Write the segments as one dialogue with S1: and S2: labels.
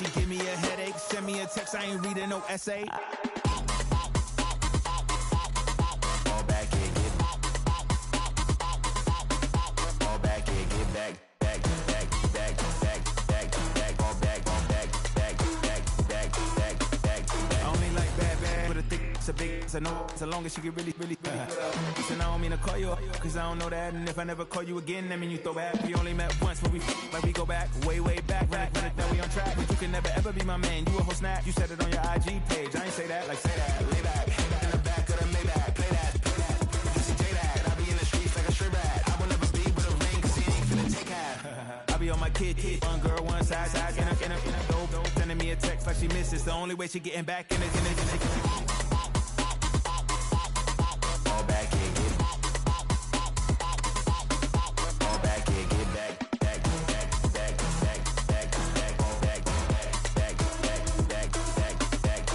S1: She give me a headache, send me a text, I ain't reading no essay. Fall back here, get fall back here, get back, back, back, back, back, back, back, fall back, back, back, back, back, back, back. I only like bad, with a thick, it's a big, it's a no, so long as she get really, really good. Listen, I don't mean to call you up, cause I don't know that, and if I never call you again, that mean you throw back. We only met once, but we like we go back, way, way back, right, that we on track, but you can never ever be my man, you a whole snap, you said it on your IG page, I ain't say that, like say that, lay back, in the back of the Maybach, play that, Juicy J that, I be in the streets like a stray rat, I will never be with a ring, cause he ain't finna take half, I be on my kid, one girl, one side, in a dope, sending me a text like she misses, the only way she getting back in it. Fall back here, get fall back here, get back, back, back, back, back, back, back, back, back, back, back, back, back,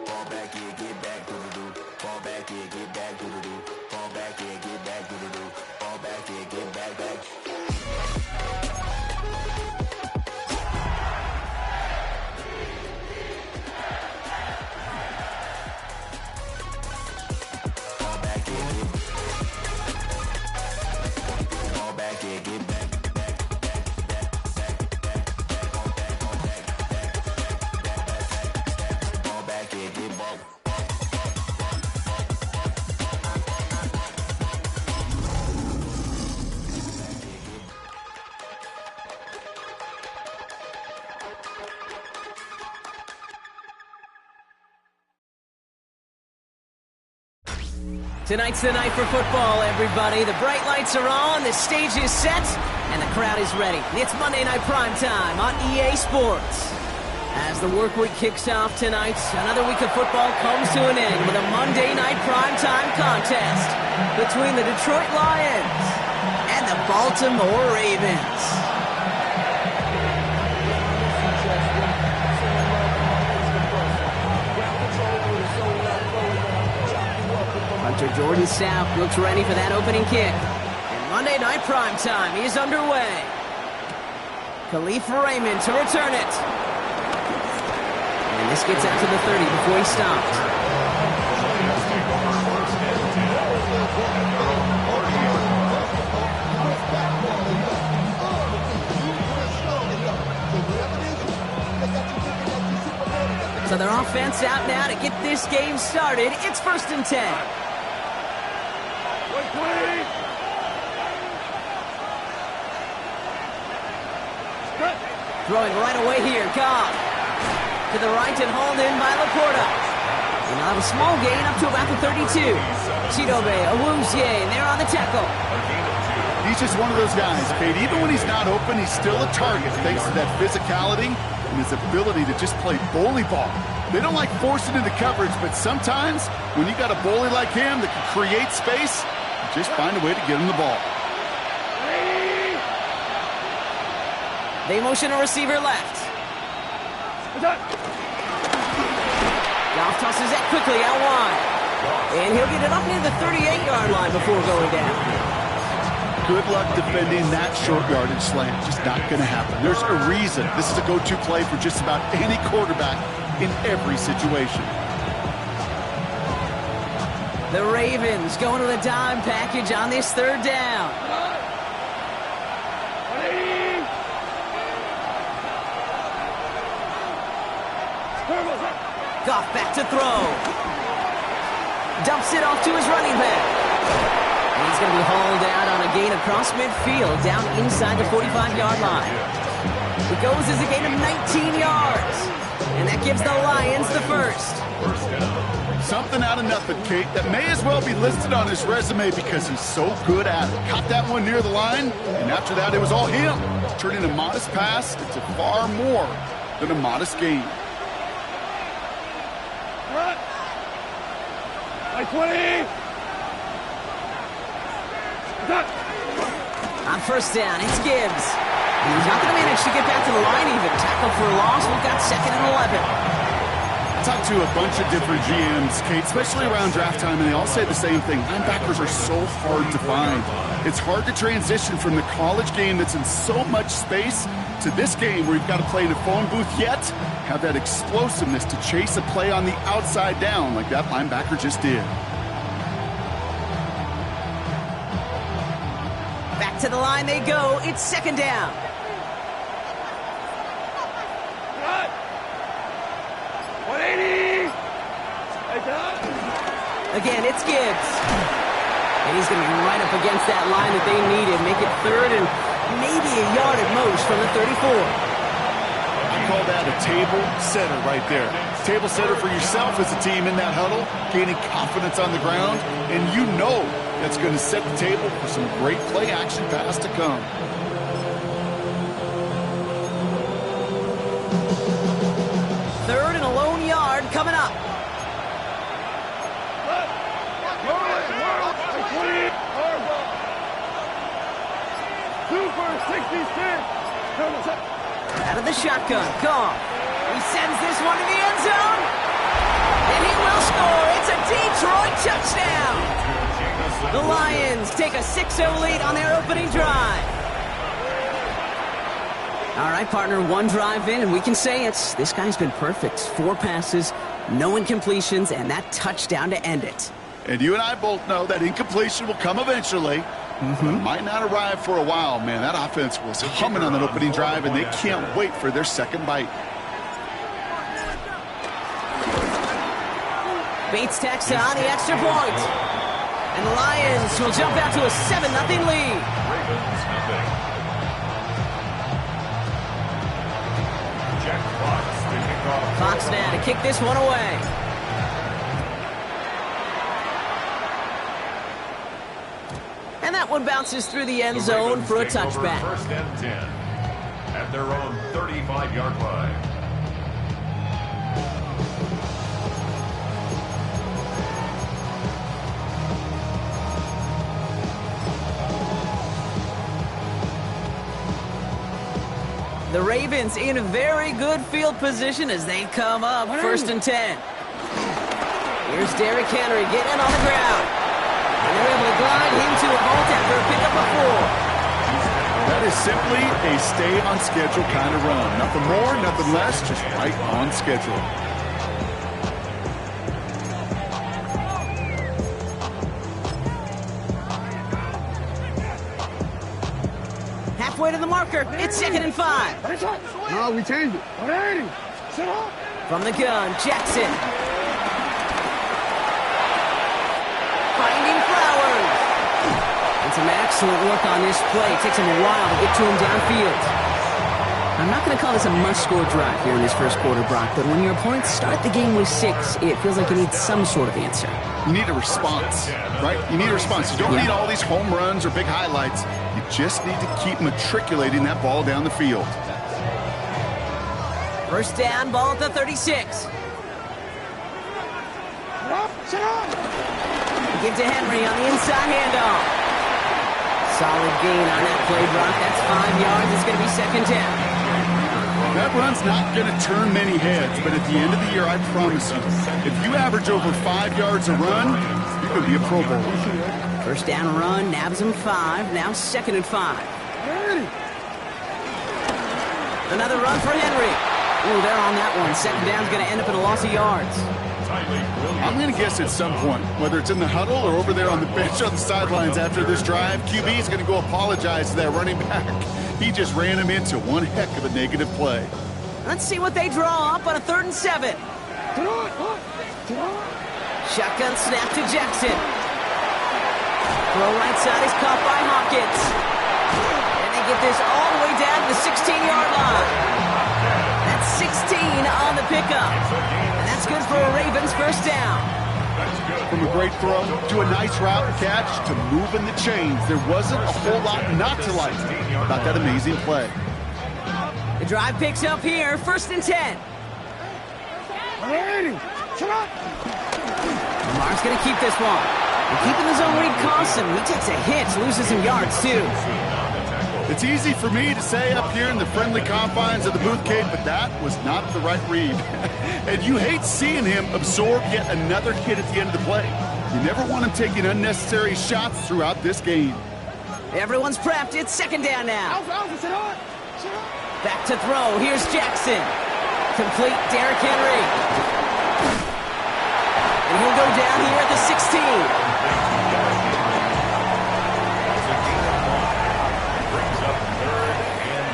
S1: fall back here, get back, doo-doo-doo. Fall back here, get back, doo-doo-doo. Fall back here, get back, doo-doo-doo. Fall back here, get back, back. Fall back here, get back, back, back, back, back, back, fall back, back, back, back, fall back here, get back.
S2: Tonight's the night for football, everybody. The bright lights are on, the stage is set, and the crowd is ready. It's Monday Night Primetime on EA Sports. As the work week kicks off tonight, another week of football comes to an end with a Monday Night Primetime contest between the Detroit Lions and the Baltimore Ravens. Hunter Jordan South looks ready for that opening kick. And Monday Night Primetime is underway. Khalif Raymond to return it. And this gets out to the 30 before he stopped. So their offense out now to get this game started. It's 1st and 10. Throwing right away here, Cobb. To the right and hauled in by Laporta. And now have a small gain up to about the 32. Chidobe, Awuzie, and they're on the tackle.
S3: He's just one of those guys, Kate. Even when he's not open, he's still a target thanks to that physicality and his ability to just play bully ball. They don't like forcing into coverage, but sometimes when you got a bully like him that can create space, just find a way to get him the ball.
S2: They motion a receiver left. Goff tosses it quickly out wide. And he'll get it up near the 38-yard line before going down.
S3: Good luck defending that short yardage slant. Just not going to happen. There's a reason this is a go-to play for just about any quarterback in every situation.
S2: The Ravens going to the dime package on this 3rd down. Goff back to throw. Dumps it off to his running back. And he's going to be hauled out on a gain across midfield, down inside the 45-yard line. It goes as a gain of 19 yards. And that gives the Lions the first.
S3: Something out of nothing, Kate, that may as well be listed on his resume because he's so good at it. Caught that one near the line, and after that it was all him. Turning a modest pass into far more than a modest gain.
S4: By 20!
S2: On 1st down, it's Gibbs. He's not going to manage to get back to the line even. Tackle for a loss. We've got 2nd and 11.
S3: talked to a bunch of different GMs, Kate, especially around draft time, and they all say the same thing. Linebackers are so hard to find. It's hard to transition from the college game that's in so much space to this game where you've got to play in a phone booth, yet have that explosiveness to chase a play on the outside down like that linebacker just did.
S2: Back to the line they go. It's second down. Again, it's Gibbs. And he's going to be right up against that line that they needed. Make it third and maybe a yard at most from the 34.
S3: I call that a table setter right there. Table setter for yourself as a team in that huddle, gaining confidence on the ground, and you know that's going to set the table for some great play action pass to come.
S2: Third and a lone yard coming up. Out of the shotgun, Goff. He sends this one to the end zone. And he will score. It's a Detroit touchdown. The Lions take a 6-0 lead on their opening drive. All right, partner, one drive in, and we can say it's this guy's been perfect. 4 passes, no incompletions, and that touchdown to end it.
S3: And you and I both know that incompletion will come eventually. But it might not arrive for a while, man. That offense was humming on that opening drive, and they can't wait for their second bite.
S2: Bates tacks on the extra point. And the Lions will jump out to a 7-0 lead. Fox now to kick this one away. And that one bounces through the end zone for a touchback.
S4: First and 10 at their own 35-yard line.
S2: The Ravens in a very good field position as they come up first and 10. Here's Derrick Henry getting on the ground. And they're able to glide him to a vault after a pickup of 4.
S3: That is simply a stay-on-schedule kind of run. Nothing more, nothing less, just right on schedule.
S2: Halfway to the marker, it's 2nd and 5.
S5: No, we changed it.
S2: From the gun, Jackson. Finding Flowers. And some excellent work on this play. It takes him a while to get to him downfield. I'm not going to call this a must-score drive here in this first quarter, Brock, but when your opponents start the game with 6, it feels like you need some sort of answer.
S3: You need a response, right? You need a response. You don't need all these home runs or big highlights. You just need to keep matriculating that ball down the field.
S2: First down, ball at the 36. Give to Henry on the inside handoff. Solid gain on that play, Brock. That's 5 yards. It's going to be second down.
S3: That run's not going to turn many heads, but at the end of the year, I promise you, if you average over 5 yards a run, you're going to be a Pro Bowler.
S2: First down run, nabs him 5. Now 2nd and 5. Another run for Henry. Ooh, they're on that one. Second down's going to end up in a loss of yards.
S3: I'm going to guess at some point, whether it's in the huddle or over there on the bench on the sidelines after this drive, QB is going to go apologize to that running back. He just ran him into one heck of a negative play.
S2: Let's see what they draw up on a 3rd and 7. Shotgun snap to Jackson. Throw right side is caught by Hopkins. And they get this all the way down to the 16-yard line. That's 16 on the pickup. And that's good for a Ravens first down.
S3: From a great throw to a nice route catch to moving the chains, there wasn't a whole lot not to like about that amazing play.
S2: The drive picks up here, 1st and 10. Lamar's going to keep this one. And keeping his own read costs him. He takes a hit, loses some yards too.
S3: It's easy for me to say up here in the friendly confines of the booth, Kate, but that was not the right read. And you hate seeing him absorb yet another hit at the end of the play. You never want him taking unnecessary shots throughout this game.
S2: Everyone's prepped. It's second down now. Back to throw. Here's Jackson. Complete. Derrick Henry. And he'll go down here at the 16.
S4: Brings up 3rd and 9.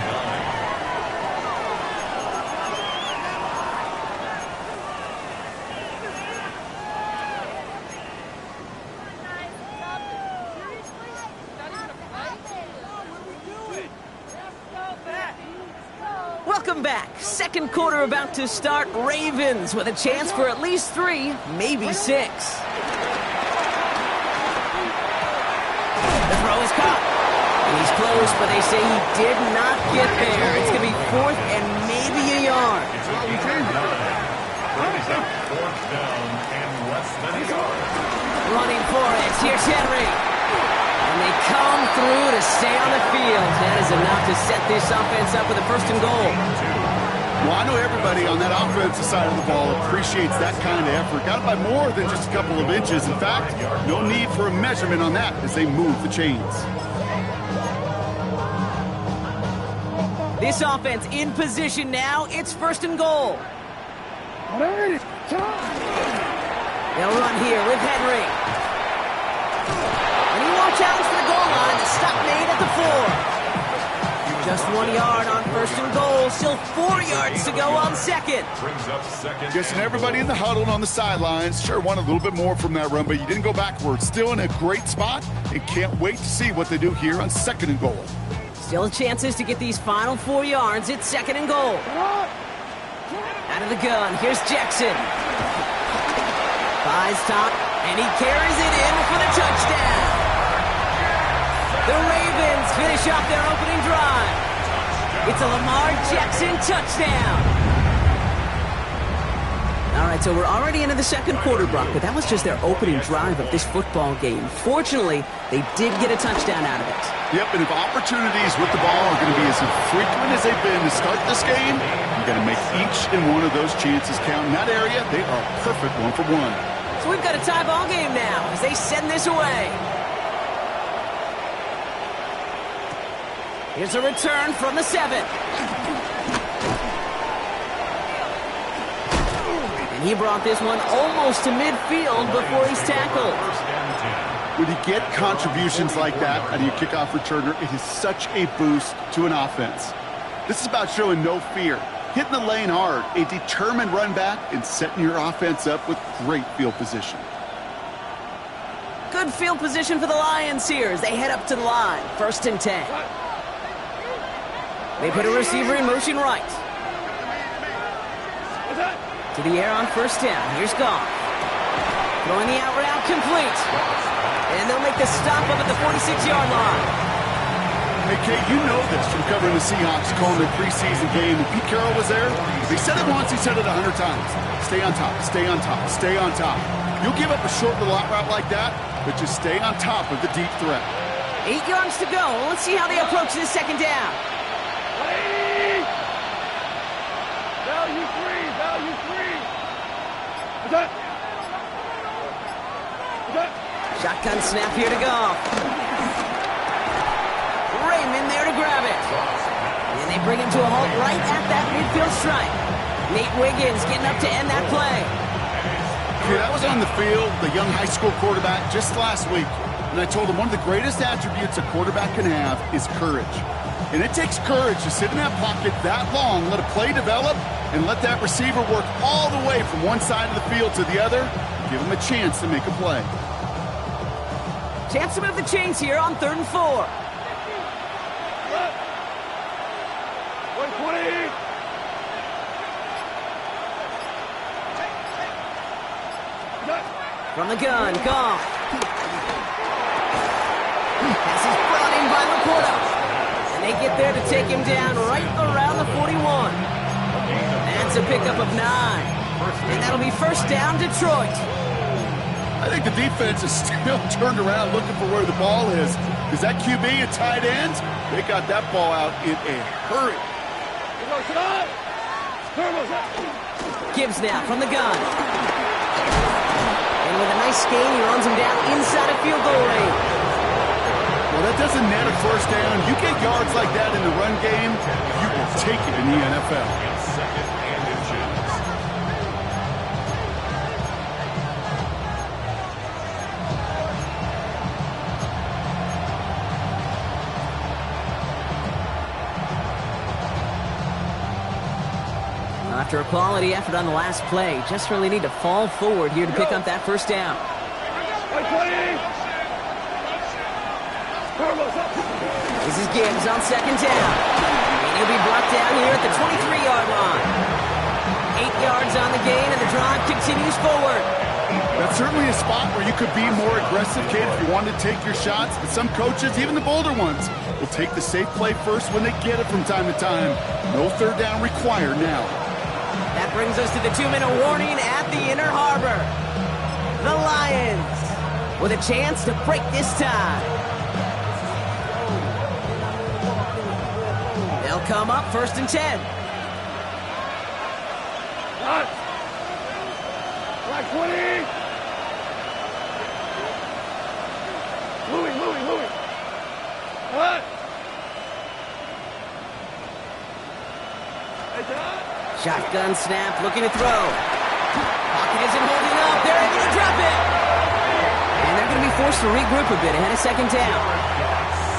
S2: Welcome back. Second quarter about to start. Ravens with a chance for at least 3, maybe 6. The throw is caught. And he's close, but they say he did not get there. It's going to be 4th and maybe a yard.
S4: Brings up 4th down and less than a yard.
S2: Running for it. Here's Henry. And they come through to stay on the field. That is enough to set this offense up with a 1st and goal.
S3: Well, I know everybody on that offensive side of the ball appreciates that kind of effort. Got it by more than just a couple of inches. In fact, no need for a measurement on that as they move the chains.
S2: This offense in position now. It's 1st and goal. They'll run here with Henry. And he won't challenge for the goal line. The stop made at the 4. Just 1 yard on 1st and goal. Still 4 yards to go on 2nd.
S4: Brings up 2nd.
S3: Guessing everybody in the huddle and on the sidelines sure want a little bit more from that run, but you didn't go backwards. Still in a great spot and can't wait to see what they do here on 2nd and goal.
S2: Still chances to get these final 4 yards. It's 2nd and goal. Out of the gun. Here's Jackson. Buys top, and he carries it in for the touchdown. The Ravens finish off their opening drive. It's a Lamar Jackson touchdown. All right, so we're already into the second quarter, Brock, but that was just their opening drive of this football game. Fortunately, they did get a touchdown out of it.
S3: Yep, and if opportunities with the ball are going to be as infrequent as they've been to start this game, you got to make each and one of those chances count. In that area, they are perfect 1 for 1.
S2: So we've got a tie ball game now as they send this away. Here's a return from the 7. And he brought this one almost to midfield before he's tackled.
S3: When you get contributions like that out of your kickoff returner, it is such a boost to an offense. This is about showing no fear, hitting the lane hard, a determined run back, and setting your offense up with great field position.
S2: Good field position for the Lions here as they head up to the line. 1st and 10. They put a receiver in motion right. To the air on 1st down. Here's Goff. Throwing the out route complete. And they'll make the stop up at the 46-yard line.
S3: Hey, Kate, you know this from covering the Seahawks, calling their preseason game. When Pete Carroll was there, if he said it once, he said it 100 times. Stay on top, stay on top, stay on top. You'll give up a short little out route like that, but just stay on top of the deep threat.
S2: 8 yards to go. Let's see how they approach this 2nd down.
S5: Value three.
S2: Shotgun snap here to Goff. Raymond there to grab it. And they bring him to a halt right at that midfield stripe. Nate Wiggins getting up to end that play.
S3: Okay, that was on the field, the young high school quarterback, just last week. And I told him one of the greatest attributes a quarterback can have is courage. And it takes courage to sit in that pocket that long, let a play develop, and let that receiver work all the way from one side of the field to the other. Give him a chance to make a play.
S2: Chance to move the chains here on 3rd and 4. From the gun, Goff. Pass is brought in by Laporta. And they get there to take him down right around the 41. That's a pickup of 9. And that'll be 1st down, Detroit.
S3: I think the defense is still turned around looking for where the ball is. Is that QB a tight end? They got that ball out in a hurry.
S2: Gibbs now from the gun. And with a nice gain, he runs him down inside of field goal range.
S3: Well, that doesn't net a first down. You get yards like that in the run game, you will take it in the NFL.
S4: Second and inches.
S2: After a quality effort on the last play, just really need to fall forward here to pick up that first down. This is Gibbs on second down. And he'll be brought down here at the 23-yard line. 8 yards on the gain, and the drive continues forward.
S3: That's certainly a spot where you could be more aggressive, kid, if you want to take your shots. But some coaches, even the bolder ones, will take the safe play first when they get it from time to time. No third down required now.
S2: That brings us to the 2-minute warning at the Inner Harbor. The Lions with a chance to break this tie. They'll come up first and 10.
S5: Black 20. Louis. What?
S2: Shotgun snap, looking to throw. Pocket isn't holding up. They're able to drop it. And they're going to be forced to regroup a bit ahead of second down.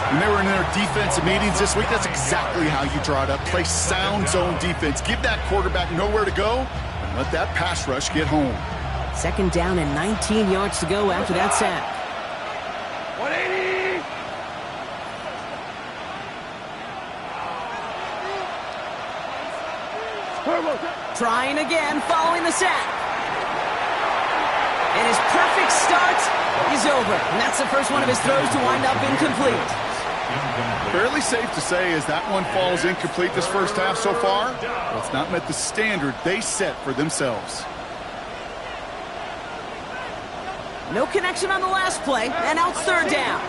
S3: When they were in their defensive meetings this week, that's exactly how you draw it up. Play sound zone defense. Give that quarterback nowhere to go and let that pass rush get home.
S2: Second down and 19 yards to go after that sack.
S5: 180.
S2: Trying again following the sack. And his perfect start is over. And that's the first one of his throws to wind up incomplete.
S3: Fairly safe to say as that one falls incomplete this first half so far. Well, it's not met the standard they set for themselves.
S2: No connection on the last play, and now it's third down.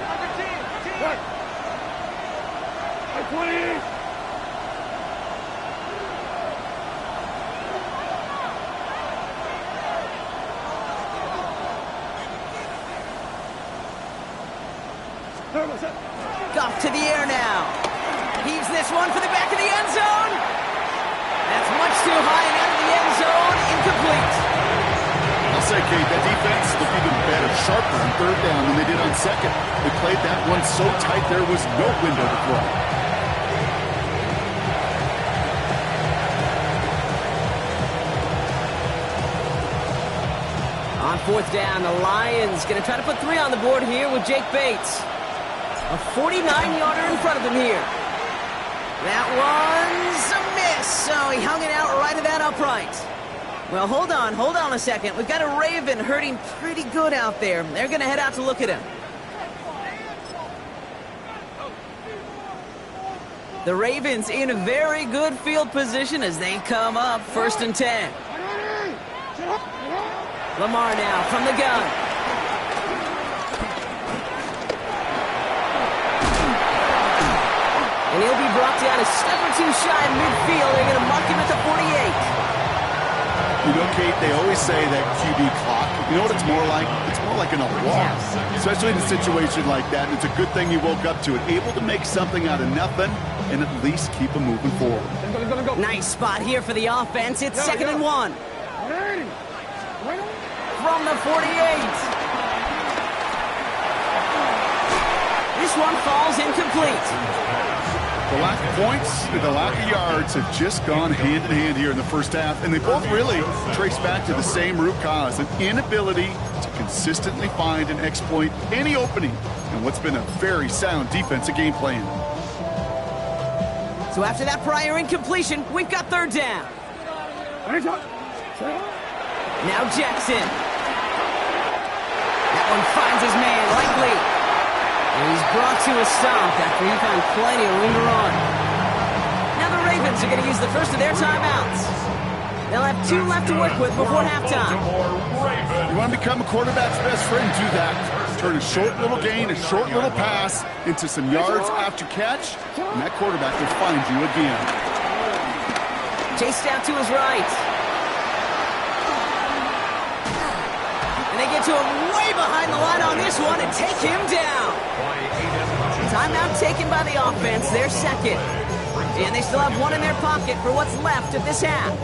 S5: 20.
S2: Goff to the air now. Heaves this one for the back of the end zone. That's much too high and out of the end zone. Incomplete.
S3: I'll say, Kate, that defense looked even better, sharper on third down than they did on second. They played that one so tight there was no window to throw.
S2: On fourth down, the Lions going to try to put 3 on the board here with Jake Bates. A 49-yarder in front of him here. That one's a miss. So he hung it out right at that upright. Well, hold on a second. We've got a Raven hurting pretty good out there. They're going to head out to look at him. The Ravens in a very good field position as they come up first and 10. Lamar now from the gun. And he'll be brought down a step or two shy of midfield. They're going to mark him at the 48.
S3: You know, Kate, they always say that QB clock. You know what it's more like? It's more like in a walk, especially in a situation like that. And it's a good thing he woke up to it, able to make something out of nothing and at least keep him moving forward.
S2: Nice spot here for the offense. It's second and 1. From the 48. This one falls incomplete.
S3: The lack of points and the lack of yards have just gone hand in hand here in the first half, and they both really trace back to the same root cause, an inability to consistently find and exploit any opening in what's been a very sound defensive game plan.
S2: So after that prior incompletion, we've got third down. Now Jackson. That one finds his man likely. And he's brought to a stop after he found plenty of room to run. Now the Ravens are going to use the first of their timeouts. They'll have 2 left to work with before halftime.
S3: You want to become a quarterback's best friend, do that. Turn a short little gain, a short little pass into some yards after catch, and that quarterback will find you again.
S2: Chased out to his right. And they get to him way behind the line on this one and take him down. Timeout taken by the offense, their second. And they still have 1 in their pocket for what's left of this half.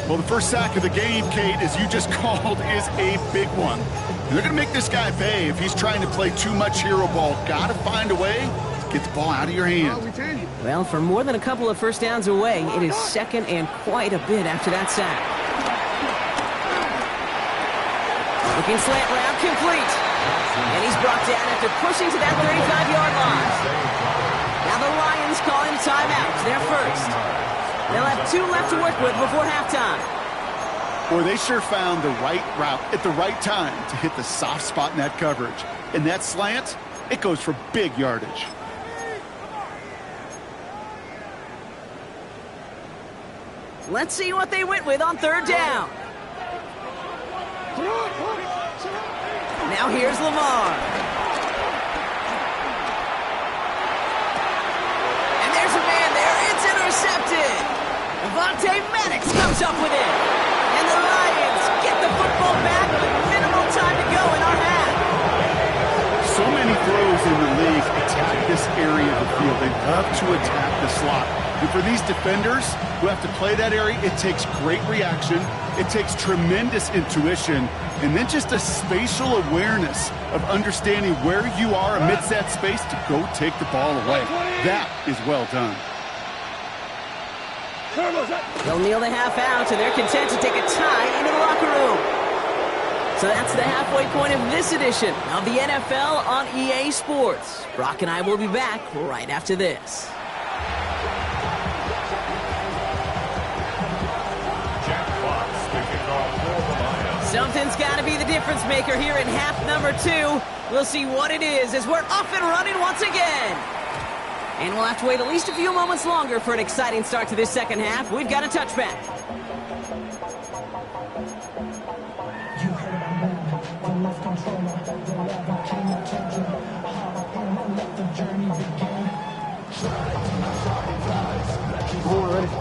S3: Well, the first sack of the game, Kate, as you just called, is a big one. And they're going to make this guy pay if he's trying to play too much hero ball. Got to find a way to get the ball out of your hand.
S2: Well, for more than a couple of first downs away, it is second and quite a bit after that sack. Looking slant route, complete. And he's brought down after pushing to that 35-yard line. Now the Lions calling timeout. Their first. They'll have 2 left to work with before halftime.
S3: Boy, they sure found the right route at the right time to hit the soft spot in that coverage. And that slant, it goes for big yardage.
S2: Let's see what they went with on third down. Now here's Lamar. And there's a man there. It's intercepted. Devontae Maddox comes up with it. And the Lions get the football back with minimal time to go in our half.
S3: So many throws in the league attack this area of the field. They love to attack the slot. And for these defenders who have to play that area, it takes great reaction. It takes tremendous intuition. And then just a spatial awareness of understanding where you are amidst that space to go take the ball away. That is well done.
S2: They'll kneel the half out, and they're content to take a tie into the locker room. So that's the halfway point of this edition of the NFL on EA Sports. Brock and I will be back right after this. Something's got to be the difference maker here in half number 2. We'll see what it is as we're off and running once again. And we'll have to wait at least a few moments longer for an exciting start to this second half. We've got a touchback.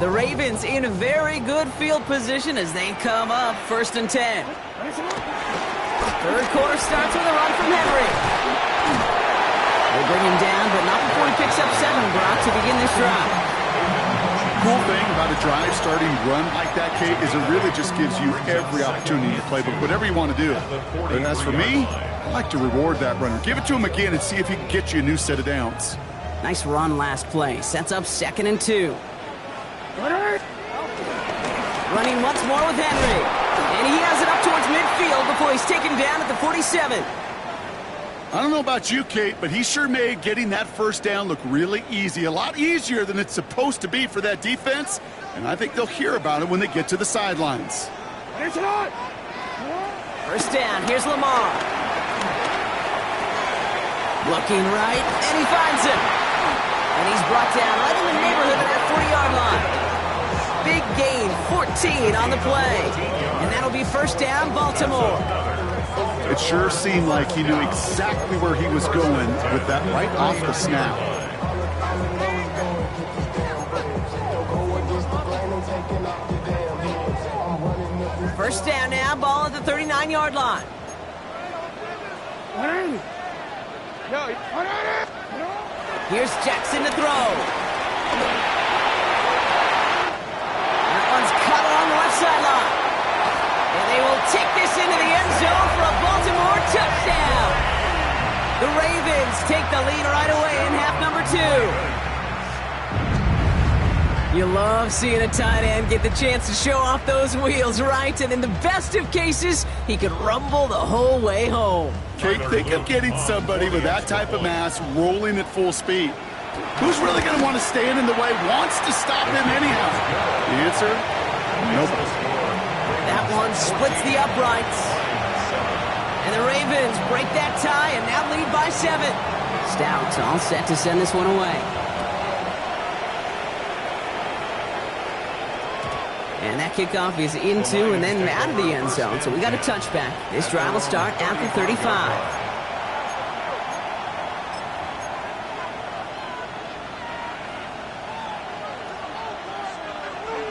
S2: The Ravens in very good field position as they come up 1st and 10. Third quarter starts with a run from Henry. They bring him down, but not before he picks up 7, Brock, to begin this drive.
S3: Cool thing about a drive starting run like that, Kate, is it really just gives you every opportunity in the playbook, whatever you want to do. But as for me, I like to reward that runner. Give it to him again and see if he can get you a new set of downs.
S2: Nice run last play. Sets up 2nd and 2. Running once more with Henry. And he has it up towards midfield before he's taken down at the 47.
S3: I don't know about you, Kate, but he sure made getting that first down look really easy. A lot easier than it's supposed to be for that defense. And I think they'll hear about it when they get to the sidelines.
S2: First down, here's Lamar. Looking right, and he finds him. And he's brought down right in the neighborhood of that 40-yard line. Big gain, 14 on the play. And that'll be first down, Baltimore.
S3: It sure seemed like he knew exactly where he was going with that right off the snap.
S2: First down now, ball at the 39-yard line. Here's Jackson to throw. That one's cut along the left sideline. And they will take this into the end zone for a Baltimore touchdown. The Ravens take the lead right away in half number 2. You love seeing a tight end get the chance to show off those wheels, right? And in the best of cases, he could rumble the whole way home.
S3: Kate, think of getting somebody with that type of mass rolling at full speed. Who's really going to want to stand in the way, wants to stop him anyhow? The answer, nobody.
S2: That one splits the uprights. And the Ravens break that tie and now lead by 7. Stout all set to send this one away. And that kickoff is into and then out of the end zone. So we got a touchback. This drive will start at the 35.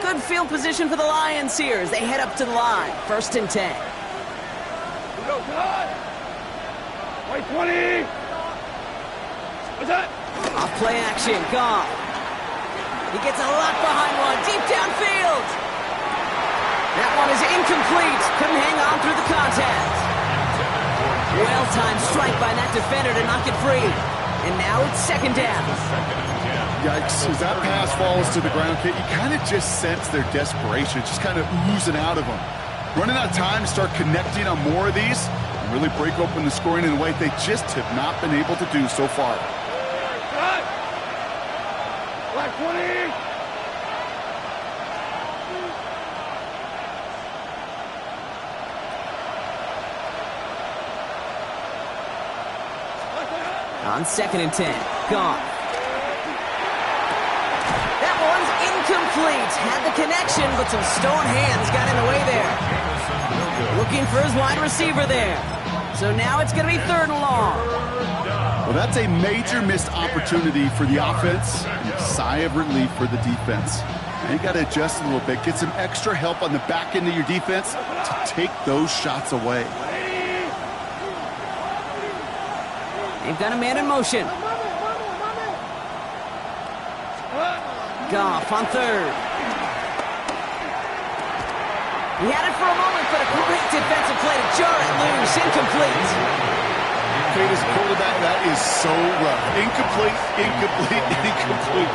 S2: Good field position for the Lions here as they head up to the line. 1st and 10.
S5: Go, cut! Wait, 20! What's that?
S2: Off play action, Goff. He gets a lot behind one, deep downfield. That one is incomplete. Couldn't hang on through the contact. Well-timed strike by that defender to knock it free. And now it's 2nd down.
S3: Yikes, as that pass falls to the ground, Kate, you kind of just sense their desperation, just kind of oozing out of them. Running out of time to start connecting on more of these and really break open the scoring in a way they just have not been able to do so far.
S5: Cut! Black 20!
S2: On 2nd and 10, Goff. That one's incomplete. Had the connection, but some stone hands got in the way there. Looking for his wide receiver there. So now it's going to be 3rd and long.
S3: Well, that's a major missed opportunity for the offense and a sigh of relief for the defense. Now you got to adjust a little bit, get some extra help on the back end of your defense to take those shots away.
S2: They've got a man in motion. Goff on 3rd. He had it for a moment, but a great defensive play to jar it loose. Incomplete.
S3: Kate, as a quarterback, that is so rough. Incomplete, incomplete, incomplete.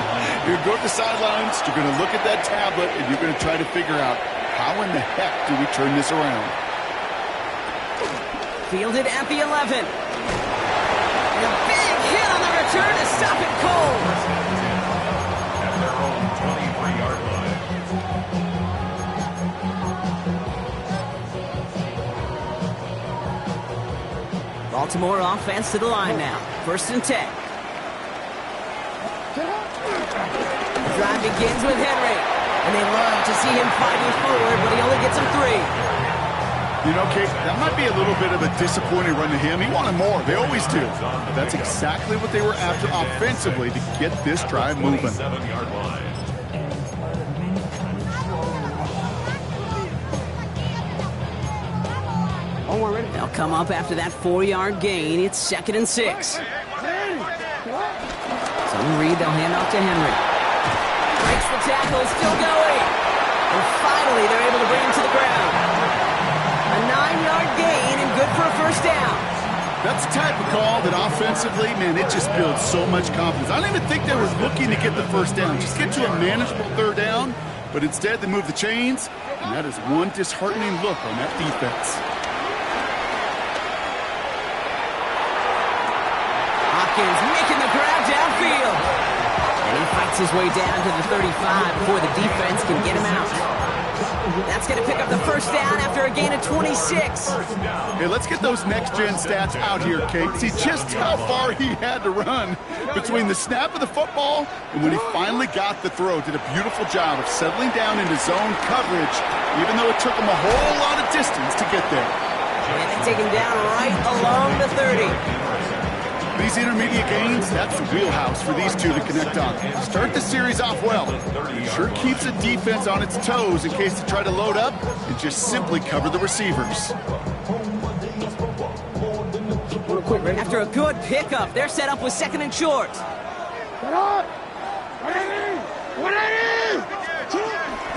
S3: You're going to go to the sidelines, you're going to look at that tablet, and you're going to try to figure out how in the heck do we turn this around.
S2: Fielded at the 11. And a big hit on the return to stop it cold.
S4: At their own 23-yard line.
S2: Baltimore offense to the line now. 1st and 10. The drive begins with Henry. And they love to see him fighting forward, but he only gets him 3.
S3: You know, Kate, that might be a little bit of a disappointing run to him. He wanted more. They always do. But that's exactly what they were after offensively to get this drive moving.
S4: 7-yard line.
S2: They'll come up after that 4-yard gain. It's 2nd and 6. Some read, they'll hand off to Henry. Breaks the tackle, still going. And finally, they're able to bring him to the ground. A 9-yard gain and good for a 1st down.
S3: That's the type of call that offensively, man, it just builds so much confidence. I don't even think they were looking to get the 1st down. Just get to a manageable 3rd down. But instead, they move the chains. And that is one disheartening look on that defense.
S2: Hopkins making the grab downfield. And he fights his way down to the 35 before the defense can get him out. That's going to pick up the 1st down after a gain of 26.
S3: Hey, let's get those next-gen stats out here, Kate. See just how far he had to run between the snap of the football and when he finally got the throw. Did a beautiful job of settling down into zone coverage, even though it took him a whole lot of distance to get there.
S2: And they take him down right along the 30.
S3: These intermediate gains, that's the wheelhouse for these two to connect on. Start the series off well. Sure keeps the defense on its toes in case they try to load up and just simply cover the receivers.
S2: After a good pickup, they're set up with 2nd and short.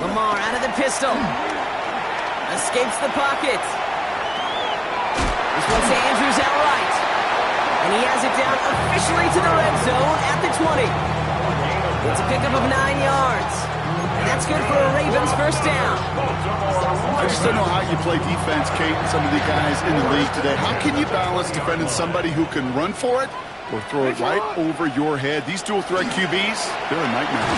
S2: Lamar out of the pistol. Escapes the pocket. This one's to Andrews outright. And he has it down officially to the red zone at the 20. It's a pickup of 9 yards. And that's good for a Ravens 1st down.
S3: I just don't know how you play defense, Kate, and some of the guys in the league today. How can you balance defending somebody who can run for it or throw it right over your head? These dual-threat QBs, they're a nightmare.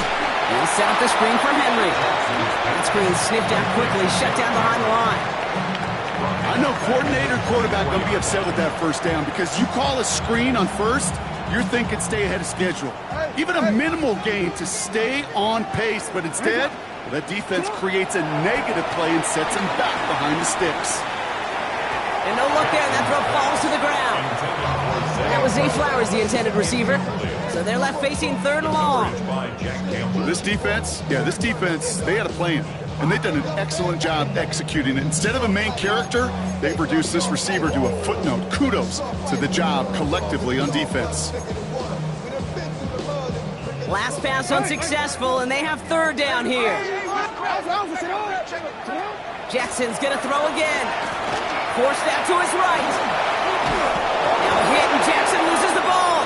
S2: He'll set up the screen for Henry. That screen sniffed out quickly, shut down behind the line.
S3: I know coordinator and quarterback going to be upset with that 1st down because you call a screen on 1st, you're thinking stay ahead of schedule. Even a minimal gain to stay on pace, but instead, that defense creates a negative play and sets him back behind the sticks.
S2: And no look there, that throw falls to the ground. That was Zay Flowers, the intended receiver. So they're left facing 3rd and long.
S3: This defense, they had a plan. And they've done an excellent job executing it. Instead of a main character, they've reduced this receiver to a footnote. Kudos to the job collectively on defense.
S2: Last pass unsuccessful, and they have 3rd down here. Jackson's going to throw again. Forced out to his right. Now a hit, and Jackson loses the ball.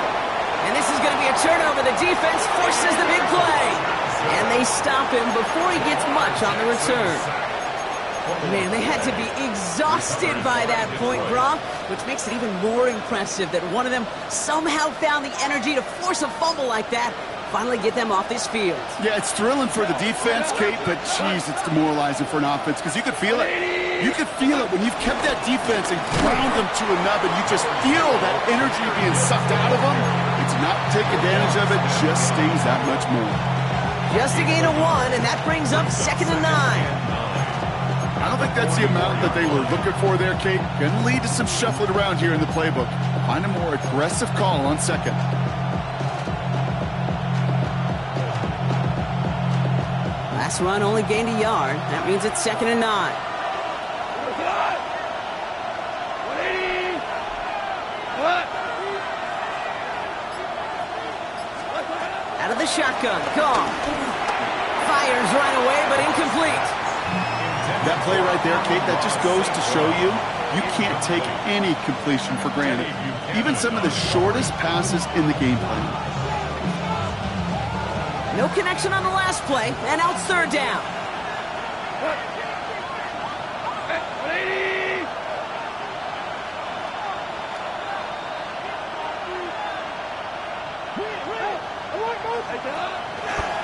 S2: And this is going to be a turnover. The defense forces the big play. And they stop him before he gets much on the return. Man, they had to be exhausted by that point, Gronk, which makes it even more impressive that one of them somehow found the energy to force a fumble like that, finally get them off this field.
S3: Yeah, it's thrilling for the defense, Kate, but geez, it's demoralizing for an offense because you could feel it. You could feel it when you've kept that defense and ground them to a nub, and you just feel that energy being sucked out of them. And to not take advantage of it just stings that much more.
S2: Just a gain of 1, and that brings up 2nd and 9.
S3: I don't think that's the amount that they were looking for there, Kate. Going to lead to some shuffling around here in the playbook. Find a more aggressive call on 2nd.
S2: Last run only gained a yard. That means it's 2nd and 9. Out of the shotgun, Goff fires right away, but incomplete.
S3: That play right there, Kate, that just goes to show you can't take any completion for granted. Even some of the shortest passes in the game plan.
S2: No connection on the last play, and now it's 3rd down.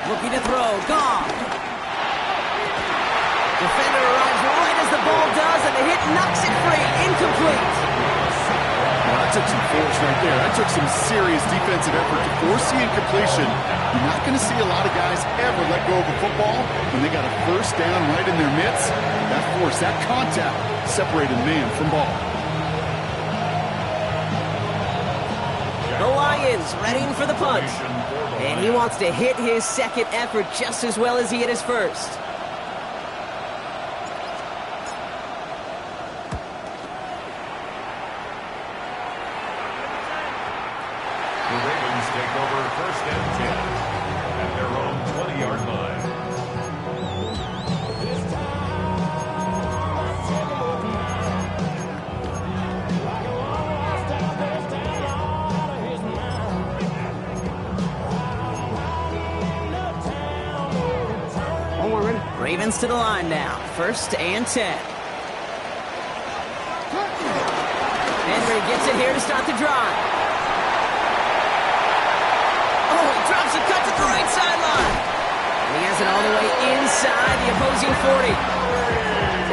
S2: Looking to throw, Goff. Defender arrives right as the ball does, and the hit knocks it free. Incomplete.
S3: Well, that took some force right there. That took some serious defensive effort to force the incompletion. You're not going to see a lot of guys ever let go of a football when they got a 1st down right in their midst. That force, that contact, separated man from ball.
S2: The Lions readying for the punt. And he wants to hit his 2nd effort just as well as he hit his 1st.
S4: The Ravens take over 1st and 10 at their own 20-yard line.
S2: Ravens to the line now. 1st and 10. Henry gets it here to start the drive. Oh, he drops a cut to the right sideline. And he has it all the way inside the opposing 40.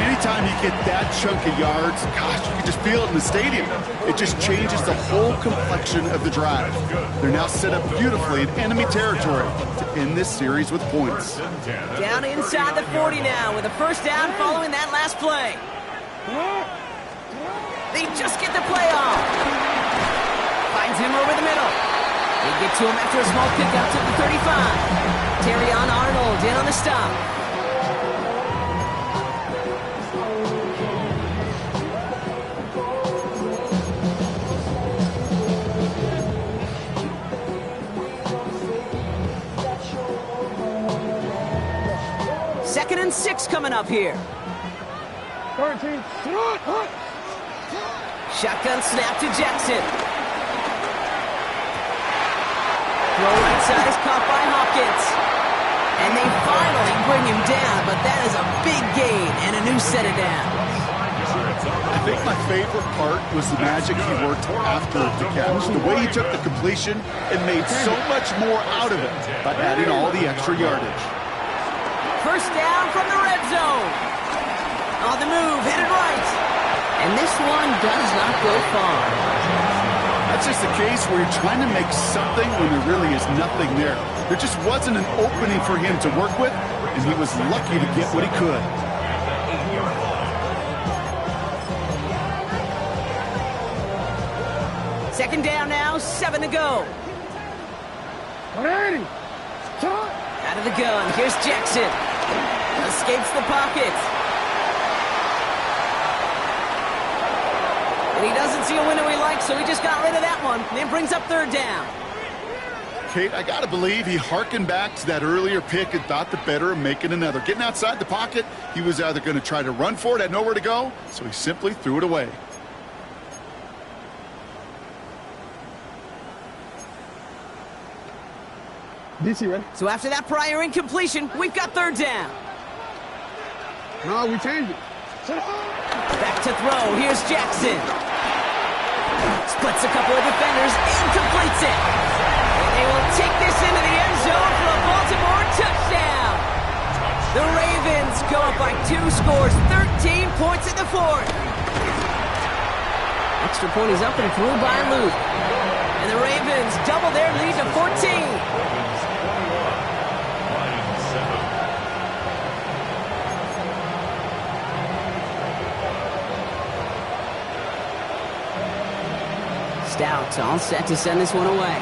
S3: Anytime you get that chunk of yards, gosh, you can just feel it in the stadium. It just changes the whole complexion of the drive. They're now set up beautifully in enemy territory to end this series with points.
S2: Down inside the 40 now with a 1st down following that last play. They just get the play off. Finds him over the middle. They get to him after a small kick out to the 35. Terrion Arnold in on the stop. Second and 6 coming up here.
S5: 13.
S2: Shotgun snap to Jackson. Throw right side is caught by Hopkins. And they finally bring him down, but that is a big gain and a new set of downs.
S3: I think my favorite part was the magic he worked after the catch. The way he took the completion and made so much more out of it by adding all the extra yardage.
S2: 1st down from the red zone. On the move, headed right. And this one does not go far.
S3: That's just a case where you're trying to make something when there really is nothing there. There just wasn't an opening for him to work with, and he was lucky to get what he could.
S2: Second down now, 7 to go.
S5: 180.
S2: Out of the gun, here's Jackson. Escapes the pocket. And he doesn't see a window he likes, so he just got rid of that one. And brings up third down.
S3: Kate, I gotta believe he hearkened back to that earlier pick and thought the better of making another. Getting outside the pocket, he was either going to try to run for it, had nowhere to go, so he simply threw it away.
S5: DC ready?
S2: So after that prior incompletion, we've got third down.
S5: No, we changed it.
S2: Back to throw. Here's Jackson. Splits a couple of defenders and completes it. And they will take this into the end zone for a Baltimore touchdown. The Ravens go up by 2 scores, 13 points in the fourth. Extra point is up and through by Luke. And the Ravens double their lead to 14. Stout all set to send this one away.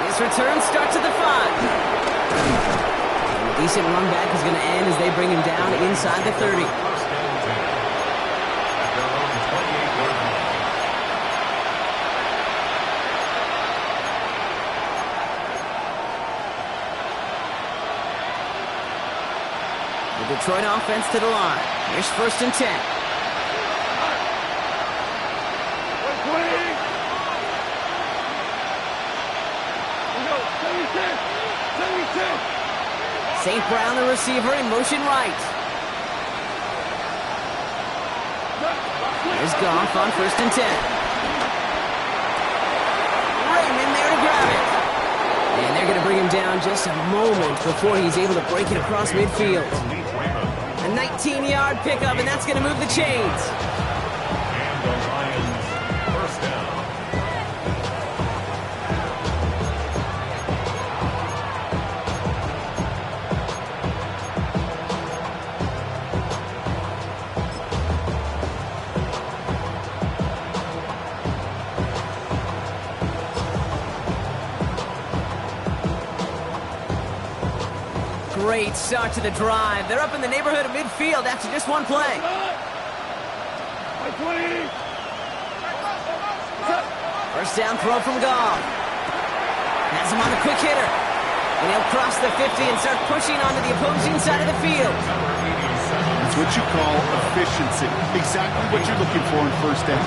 S2: His return starts at the 5. And a decent run back is going to end as they bring him down inside the 30. The Detroit offense to the line. Here's first and 10. St. Brown, the receiver, in motion right. There's Goff on first and 10. Raymond there to grab it. And they're going to bring him down just a moment before he's able to break it across midfield. A 19-yard pickup, and that's going to move the chains.
S4: And the Lions first down.
S2: Great start to the drive. They're up in the neighborhood of midfield after just one play. First down throw from Goff. Has him on a quick hitter. And he'll cross the 50 and start pushing onto the opposing side of the field.
S3: It's what you call efficiency. Exactly what you're looking for in first down.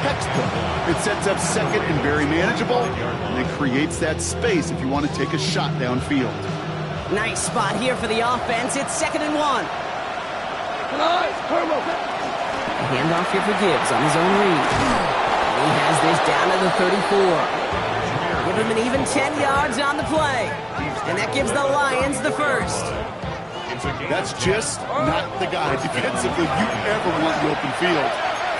S3: Textbook. It sets up second and very manageable, and it creates that space if you want to take a shot downfield.
S2: Nice spot here for the offense. It's 2nd and 1. Handoff here for Gibbs on his own read. He has this down to the 34. Give him an even 10 yards on the play. And that gives the Lions the first.
S3: That's just not the guy defensively you ever want in the open field.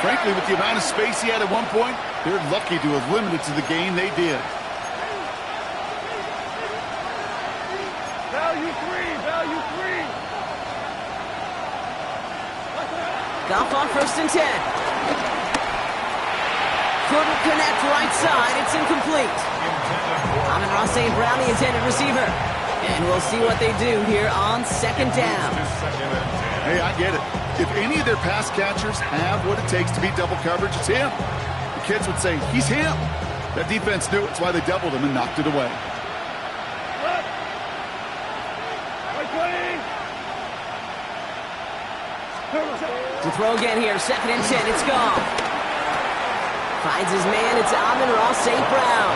S3: Frankly, with the amount of space he had at one point, they're lucky to have limited to the game they did.
S2: Goff on first and 10. Couldn't connect right side. It's incomplete. Amon-Ra St. Brown, the intended receiver. And we'll see what they do here on 2nd down.
S3: Hey, I get it. If any of their pass catchers have what it takes to beat double coverage, it's him. The kids would say, he's him. That defense knew it. That's why they doubled him and knocked it away.
S2: To throw again here, 2nd and 10, it's Goff. Finds his man, it's Amon-Ra St. Brown.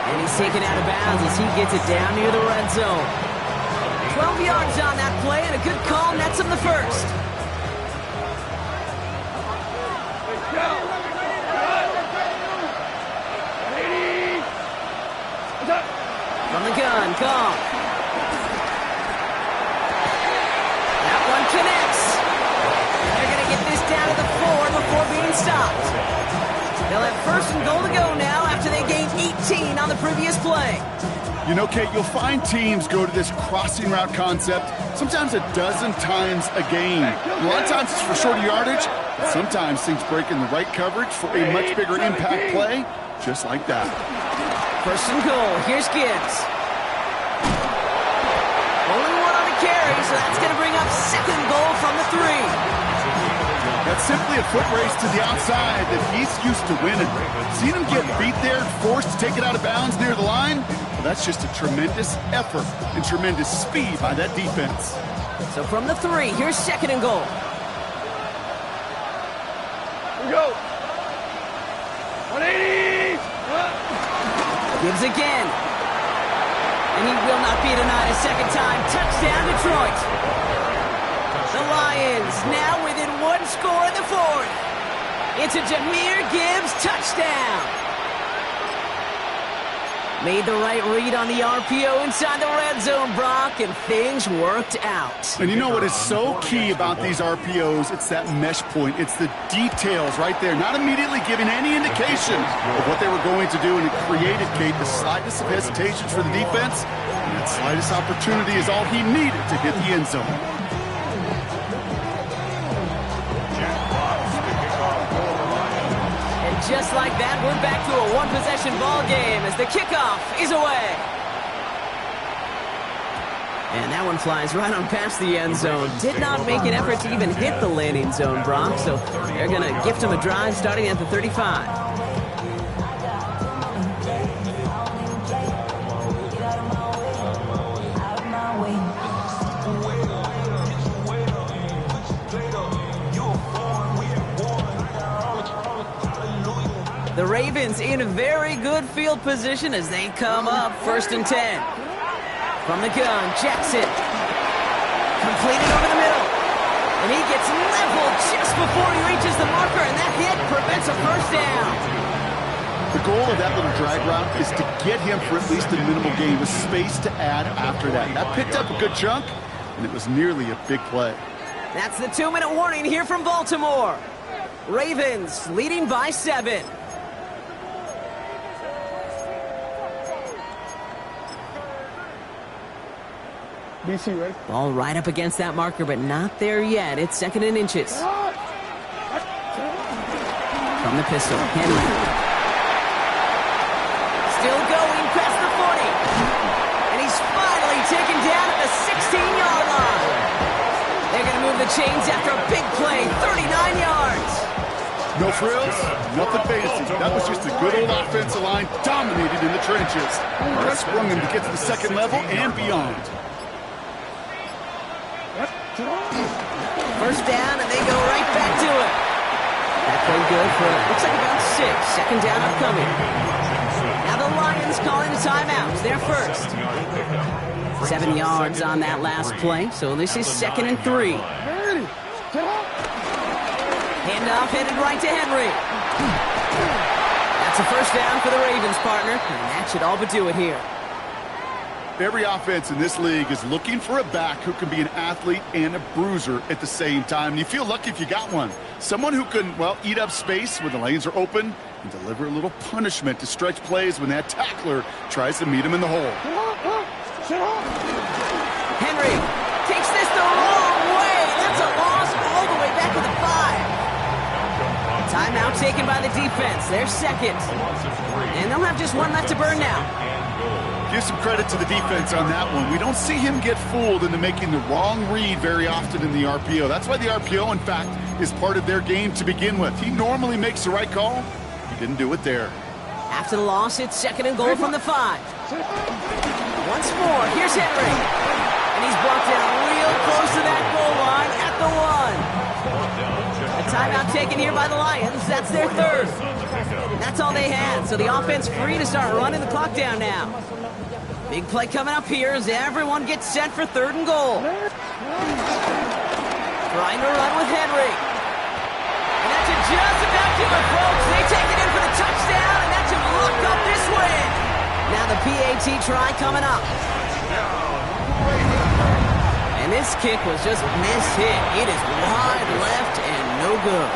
S2: And he's taken out of bounds as he gets it down near the red zone. 12 yards on that play, and a good call nets him the first. From the gun, Goff. That one connects. They're going to get this First and goal to go now after they gained 18 on the previous play.
S3: You know, Kate, you'll find teams go to this crossing route concept sometimes a dozen times a game. A lot of times it's for shorter yardage, but sometimes things break in the right coverage for a much bigger impact play, just like that.
S2: First and goal. Here's Gibbs. Only one on the carry, so that's going to bring up second goal from the 3.
S3: That's simply a foot race to the outside that he's used to winning. Seen him get beat there, forced to take it out of bounds near the line? Well, that's just a tremendous effort and tremendous speed by that defense.
S2: So from the 3, here's second and goal.
S5: Here we go. 180.
S2: Gibbs again. And he will not be denied a second time. Touchdown, Detroit. The Lions now within one score in the 4th. It's a Jahmyr Gibbs touchdown. Made the right read on the RPO inside the red zone, Brock, and things worked out.
S3: And you know what is so key about these RPOs? It's that mesh point. It's the details right there. Not immediately giving any indication of what they were going to do, and it created, Kate, the slightest of hesitations for the defense. And that slightest opportunity is all he needed to hit the end zone.
S2: Just like that, we're back to a one-possession ball game as the kickoff is away. And that one flies right on past the end zone. Did not make an effort to even hit the landing zone, Brock, so they're going to gift him a drive starting at the 35. The Ravens in a very good field position as they come up 1st and 10. From the gun, Jackson. Completed over the middle. And he gets leveled just before he reaches the marker, and that hit prevents a first down.
S3: The goal of that little drag route is to get him for at least a minimal gain with space to add after that. That picked up a good chunk, and it was nearly a big play.
S2: That's the 2-minute warning here from Baltimore. Ravens leading by 7.
S5: BC, right?
S2: Ball right up against that marker, but not there yet. It's 2nd and inches. From the pistol, Henry. Still going past the 40. And he's finally taken down at the 16-yard line. They're going to move the chains after a big play, 39 yards.
S3: No frills, nothing fancy. That was just a good old offensive line dominated in the trenches. That sprung him to get to the second level and beyond.
S2: First down, and they go right back to it. That played good for, looks like about 6. Second down upcoming. Now the Lions calling a timeout. They're first. 7 yards on that last play, so this is 2nd and 3. Handoff headed right to Henry. That's a first down for the Ravens, partner, and that should all but do it here.
S3: Every offense in this league is looking for a back who can be an athlete and a bruiser at the same time. And you feel lucky if you got one. Someone who can, well, eat up space when the lanes are open and deliver a little punishment to stretch plays when that tackler tries to meet him in the hole.
S2: Henry takes this the wrong way. That's a loss all the way back to the 5. Timeout taken by the defense. They're second. And they'll have just one left to burn now.
S3: Give some credit to the defense on that one. We don't see him get fooled into making the wrong read very often in the RPO. That's why the RPO, in fact, is part of their game to begin with. He normally makes the right call. He didn't do it there.
S2: After the loss, it's 2nd and goal from the 5. Once more, here's Henry. And he's brought down real close to that goal line at the 1. A timeout taken here by the Lions. That's their 3rd. That's all they had, so the offense free to start running the clock down now. Big play coming up here as everyone gets set for 3rd and goal. Trying to run with Henry. And that should just about do it, folks. They take it in for the touchdown, and that should lock up this win. Now the PAT try coming up. And this kick was just mishit. It is wide left and no good.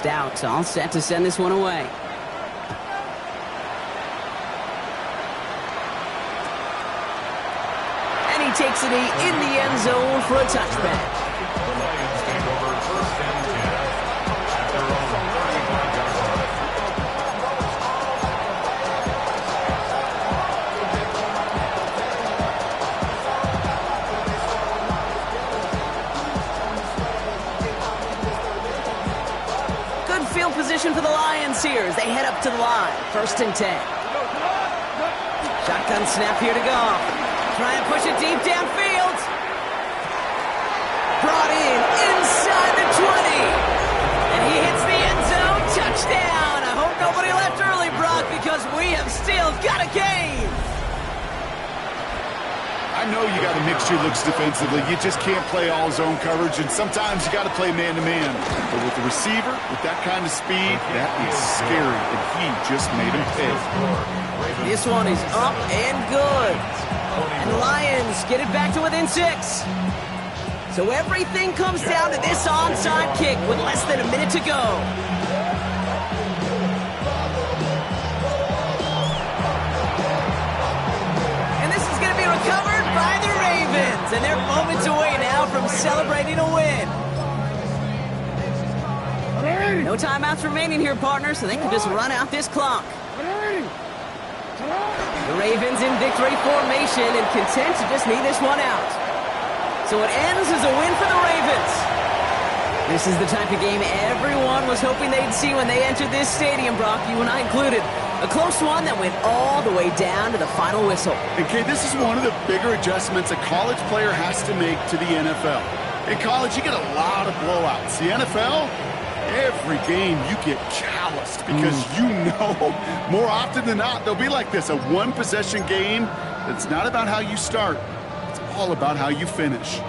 S2: Chased out, all set to send this one away. And he takes it in the end zone for a touchback.
S4: The Lions take over first and 10 at their own 35-yard line.
S2: Good field position for the Lions here as they head up to the line. First and 10. Shotgun snap here to go. Try and push it deep downfield. Brought in inside the 20. And he hits the end zone. Touchdown. I hope nobody left early, Brock, because we have still got a game.
S3: I know you got to mix your looks defensively. You just can't play all zone coverage, and sometimes you got to play man-to-man. But with the receiver, with that kind of speed, that is scary, and he just made him pay.
S2: This one is up and good. And the Lions get it back to within 6. So everything comes down to this onside kick with less than a minute to go. And this is going to be recovered by the Ravens. And they're moments away now from celebrating a win. No timeouts remaining here, partner, so they can just run out this clock. The Ravens in victory formation and content to just need this one out. So it ends as a win for the Ravens. This is the type of game everyone was hoping they'd see when they entered this stadium, Brock, you and I included. A close one that went all the way down to the final whistle.
S3: And Kay, this is one of the bigger adjustments a college player has to make to the NFL. In college, you get a lot of blowouts. The NFL, every game you get calloused because you know more often than not they'll be like this, a one-possession game that's not about how you start. It's all about how you finish.